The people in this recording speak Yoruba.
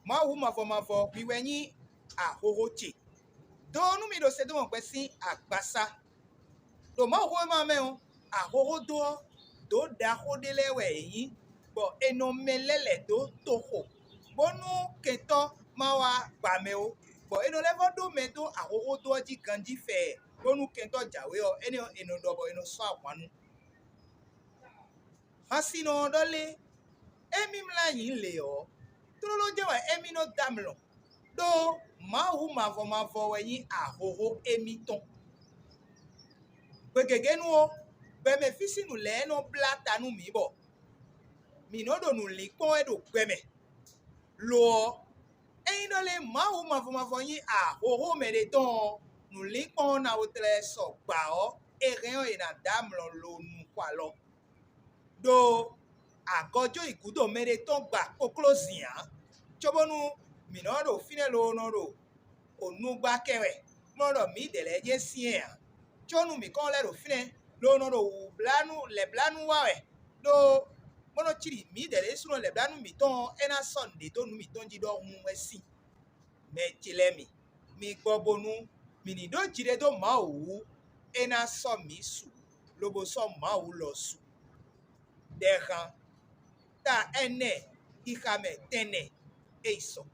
ma wu mavo mi wenyi ahohoche do nu mi do se do pe sin agbasa do ma ho ma me o ahoho do da ho de lewe yin bo eno melele do toho bonu keto ma wa gba me o bo eno levo do me do ahoho do ji ganji fe bonu keto jawe o eno do bo eno so akwanu hasino dole emi mla yin le o trolo je wa emi no damlo do ma hu mavo we yin ahoho emi ton gbegege nu o be me fisi nu le no blata nu mi bo mi no do nu li pon e do gbeme lo eyin do le ma hu mavo yin ahoho me de ton nu li pon na o tre so gba o e ren o ina damlo lo nu kwa lo do agojo igudo me de ton gba koklozia chobonu mi no do fine lo no do onugba kewe mo do mi de le je sien chonu mi kon le do fine lo no do le blanu wa we do mono chiri mi de le suro le blanu mi ton ena sunday do nu mi ton ji do hun esi me chile mi gbobonu mi ni do jire do ma owu ena so mi su lobo so ma owu lo su dehan ta ene ikame tene eiso